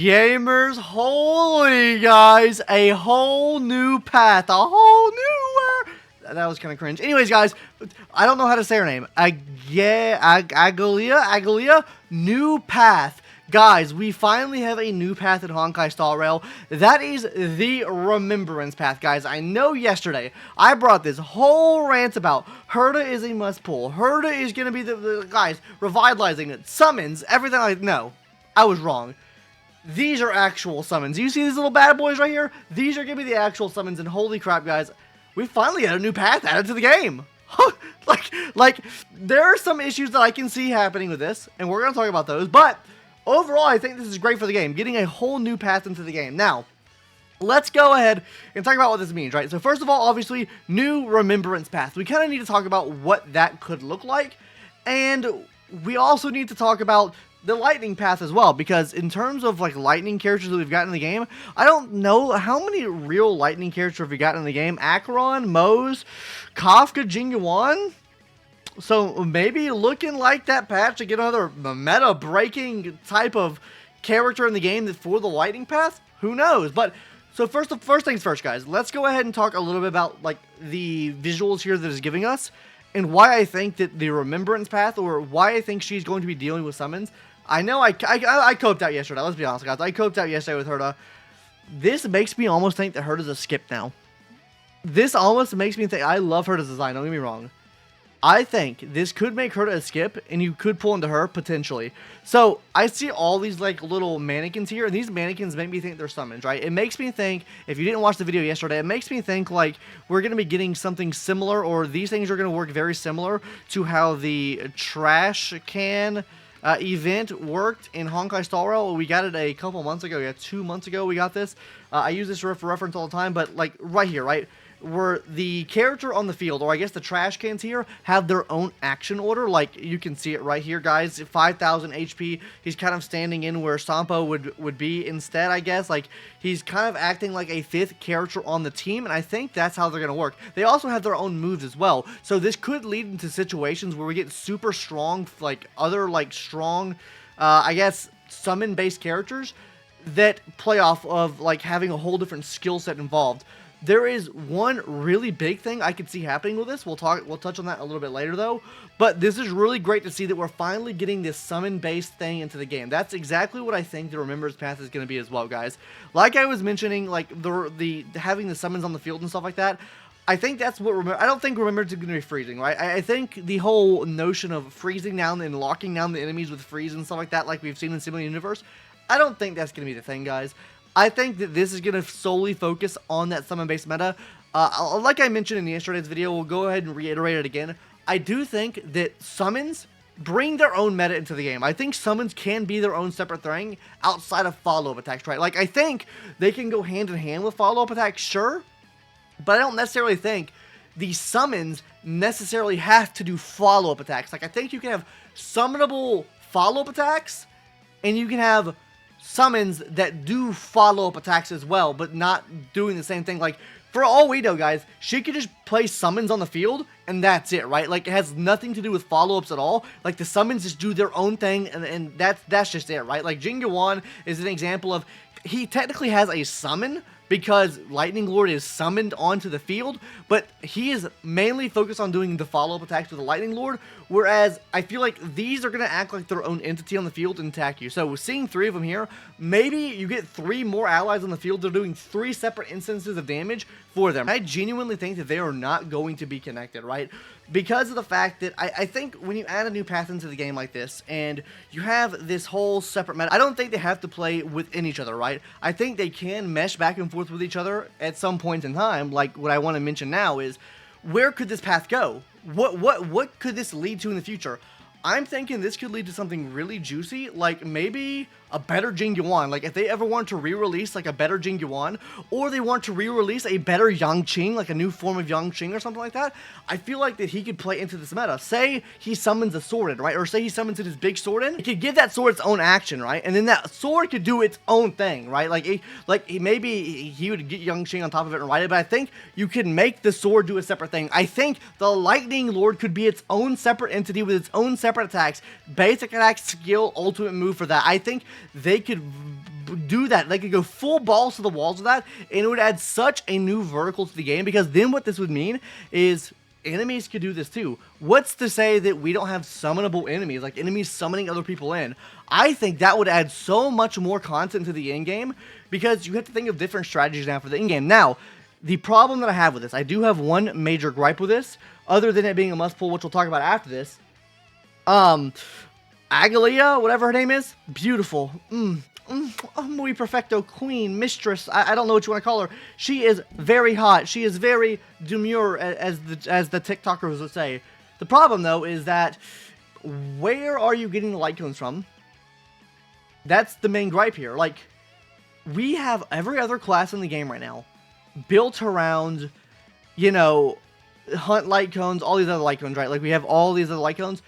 Gamers, holy guys, a whole new path, a whole new that was kind of cringe. Anyways, guys, I don't know how to say her name. Aglaea, new path. Guys, we finally have a new path in Honkai Star Rail. That is the Remembrance path, guys. I know yesterday I brought this whole rant about Herta is a must pull. Herta is going to be the guys, revitalizing it, summons, everything. No, I was wrong. These are actual summons. You see these little bad boys right here? These are going to be the actual summons, and holy crap, guys. We finally had a new path added to the game. like, there are some issues that I can see happening with this, and we're going to talk about those, but overall, I think this is great for the game, getting a whole new path into the game. Now, let's go ahead and talk about what this means, right? So first of all, obviously, new Remembrance path. We kind of need to talk about what that could look like, and we also need to talk about the lightning path as well, because in terms of like lightning characters that we've got in the game, I don't know how many real lightning characters have we got in the game. Acheron, Mose, Kafka, Jingyuan. So maybe looking like that patch to get another meta breaking type of character in the game for the lightning path. Who knows? But so first things first, guys. Let's go ahead and talk a little bit about like the visuals here that it's giving us, and why I think that the Remembrance path, or why I think she's going to be dealing with summons. I know I coped out yesterday. Let's be honest, guys. I coped out yesterday with Herta. This makes me almost think that Herta's a skip now. This almost makes me think. I love Herta's design. Don't get me wrong. I think this could make Herta a skip, and you could pull into her potentially. So I see all these like little mannequins here, and these mannequins make me think they're summons, right? It makes me think, if you didn't watch the video yesterday, it makes me think like we're going to be getting something similar, or these things are going to work very similar to how the trash can event worked in Honkai Star Rail. We got it a couple months ago. Yeah, 2 months ago we got this. I use this for reference all the time, but like right here, right? Where the character on the field, or I guess the trash cans here, have their own action order. Like, you can see it right here, guys. 5,000 HP. He's kind of standing in where Sampo would be instead, I guess. Like, he's kind of acting like a fifth character on the team, and I think that's how they're going to work. They also have their own moves as well. So this could lead into situations where we get super strong, like, other, like, strong, I guess, summon-based characters that play off of, like, having a whole different skill set involved. There is one really big thing I could see happening with this. We'll touch on that a little bit later though. But this is really great to see that we're finally getting this summon-based thing into the game. That's exactly what I think the Remembrance path is going to be as well, guys. Like I was mentioning, like the having the summons on the field and stuff like that. I think that's what I don't think Remembrance is going to be freezing, right? I think the whole notion of freezing down and locking down the enemies with freeze and stuff like that, like we've seen in Similar Universe, I don't think that's going to be the thing, guys. I think that this is going to solely focus on that summon-based meta. Like I mentioned in yesterday's video, we'll go ahead and reiterate it again. I do think that summons bring their own meta into the game. I think summons can be their own separate thing outside of follow-up attacks, right? Like, I think they can go hand-in-hand with follow-up attacks, sure, but I don't necessarily think the summons necessarily have to do follow-up attacks. Like, I think you can have summonable follow-up attacks, and you can have summons that do follow-up attacks as well, but not doing the same thing. Like, for all we know, guys, she could just play summons on the field, and that's it, right? Like, it has nothing to do with follow-ups at all. Like, the summons just do their own thing, and that's just it, right? Like, Jingyuan is an example of, he technically has a summon, because Lightning Lord is summoned onto the field, but he is mainly focused on doing the follow-up attacks with the Lightning Lord, whereas I feel like these are going to act like their own entity on the field and attack you. So seeing 3 of them here, maybe you get 3 more allies on the field. They're doing 3 separate instances of damage for them. I genuinely think that they are not going to be connected, right? Because of the fact that I think when you add a new path into the game like this, and you have this whole separate meta, I don't think they have to play within each other, right? I think they can mesh back and forth with each other at some point in time. Like, what I want to mention now is, where could this path go? What could this lead to in the future? I'm thinking this could lead to something really juicy, like maybe a better Jingyuan. Like, if they ever want to re-release, like, a better Jingyuan, or they want to re-release a better Yangqing, like a new form of Yangqing or something like that, I feel like that he could play into this meta. Say he summons a sword in, right? Or say he summons his big sword in. He could give that sword its own action, right? And then that sword could do its own thing, right? Maybe he would get Yangqing on top of it and ride it, but I think you could make the sword do a separate thing. I think the Lightning Lord could be its own separate entity with its own separate attacks, basic attack, skill, ultimate move for that. I think they could do that. They could go full balls to the walls with that, and it would add such a new vertical to the game, because then what this would mean is enemies could do this too. What's to say that we don't have summonable enemies, like enemies summoning other people in? I think that would add so much more content to the in-game, because you have to think of different strategies now for the in-game. Now, the problem that I have with this, I do have one major gripe with this, other than it being a must pull, which we'll talk about after this. Aglaea, whatever her name is, beautiful. Muy perfecto, queen, mistress, I don't know what you want to call her. She is very hot. She is very demure, as the TikTokers would say. The problem, though, is that where are you getting the light cones from? That's the main gripe here. Like, we have every other class in the game right now built around, you know, hunt light cones, all these other light cones, right? Like, we have all these other light cones.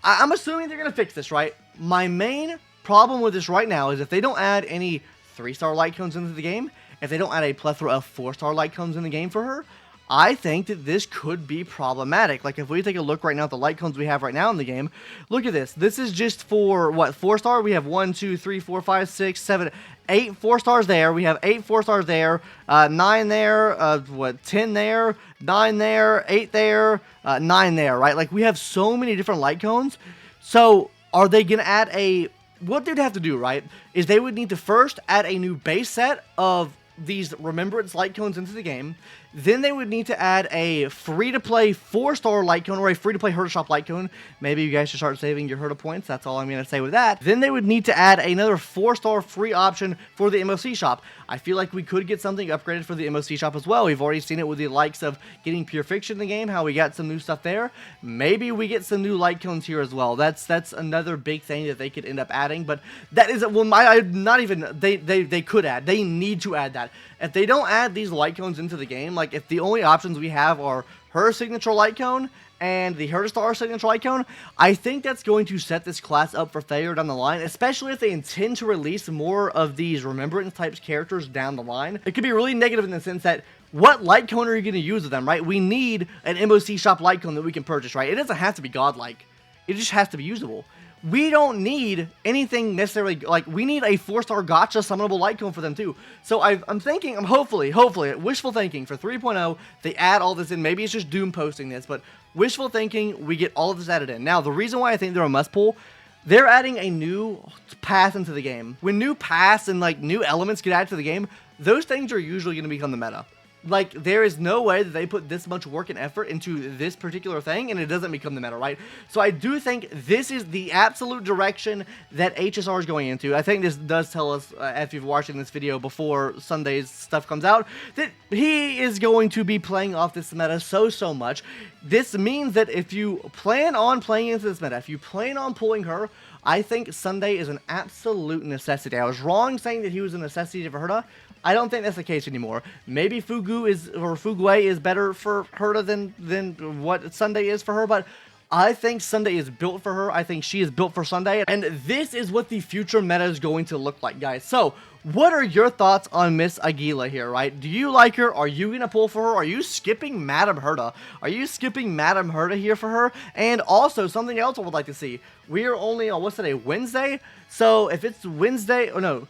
I'm assuming they're going to fix this, right? My main problem with this right now is if they don't add any 3-star light cones into the game, if they don't add a plethora of 4-star light cones in the game for her, I think that this could be problematic. Like, if we take a look right now at the light cones we have right now in the game, look at this. This is just for, what, 4-star? We have 1, 2, 3, 4, 5, 6, 7, 8 4-stars there. We have 8 4-stars there, 9 there, 10 there, 9 there, 8 there, 9 there, right? Like, we have so many different light cones. So, are they going to add a... What they'd have to do, right, is they would need to first add a new base set of these Remembrance light cones into the game. Then they would need to add a free-to-play 4-star light cone, or a free-to-play Herta Shop light cone. Maybe you guys should start saving your Herta points. That's all I'm going to say with that. Then they would need to add another 4-star free option for the MOC shop. I feel like we could get something upgraded for the MOC shop as well. We've already seen it with the likes of getting Pure Fiction in the game, how we got some new stuff there. Maybe we get some new light cones here as well. That's another big thing that they could end up adding, but that isn't, well, not even, they could add. They need to add that. If they don't add these light cones into the game, like if the only options we have are her signature light cone and the Herta Star signature light cone, I think that's going to set this class up for failure down the line, especially if they intend to release more of these Remembrance types characters down the line. It could be really negative in the sense that what light cone are you going to use with them, right? We need an MOC shop light cone that we can purchase, right? It doesn't have to be godlike. It just has to be usable. We don't need anything necessarily, like, we need a 4-star gotcha summonable light cone for them too. So I'm thinking, hopefully, wishful thinking for 3.0, they add all this in. Maybe it's just Doom posting this, but wishful thinking, we get all of this added in. Now, the reason why I think they're a must pull, they're adding a new path into the game. When new paths and, like, new elements get added to the game, those things are usually going to become the meta. Like, there is no way that they put this much work and effort into this particular thing and it doesn't become the meta, right? So I do think this is the absolute direction that HSR is going into. I think this does tell us, if you've watching this video before Sunday's stuff comes out, that he is going to be playing off this meta so much. This means that if you plan on playing into this meta, if you plan on pulling her, I think Sunday is an absolute necessity. I was wrong saying that he was a necessity for Herta. I don't think that's the case anymore. Maybe Fugue is better for Herta than what Sunday is for her, but I think Sunday is built for her. I think she is built for Sunday, and this is what the future meta is going to look like, guys. So, what are your thoughts on Miss Aglaea here, right? Do you like her? Are you going to pull for her? Are you skipping Madam Herta? Are you skipping Madam Herta here for her? And also, something else I would like to see. We are only on, what's today, Wednesday? So, if it's Wednesday, oh no,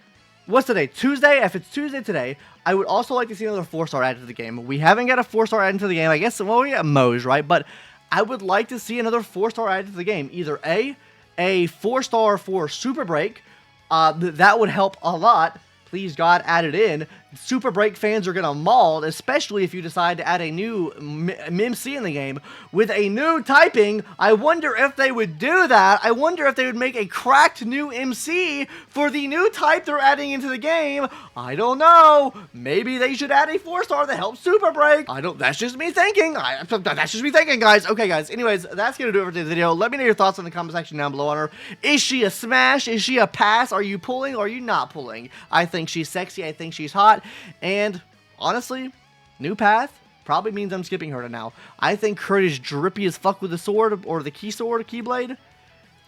what's today, Tuesday? If it's Tuesday today, I would also like to see another 4-star added to the game. We haven't got a 4-star added to the game. I guess, well, we got Moj, right? But I would like to see another 4-star added to the game. Either a 4-star for Super Break, that would help a lot. Please, God, add it in. Super Break fans are going to maul, especially if you decide to add a new MC in the game with a new typing. I wonder if they would do that. I wonder if they would make a cracked new MC for the new type they're adding into the game. I don't know. Maybe they should add a 4-star that helps Super Break. That's just me thinking. That's just me thinking, guys. Okay, guys. Anyways, that's going to do it for today's video. Let me know your thoughts in the comment section down below on her. Is she a smash? Is she a pass? Are you pulling or are you not pulling? I think she's sexy. I think she's hot. And honestly, new path probably means I'm skipping Herta now. I think Herta is drippy as fuck with the sword or the keyblade.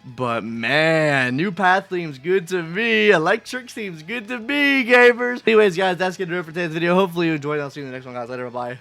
But man, new path seems good to me. Electric seems good to me, gamers. Anyways, guys, that's gonna do it for today's video. Hopefully you enjoyed. I'll see you in the next one, guys. Later, bye.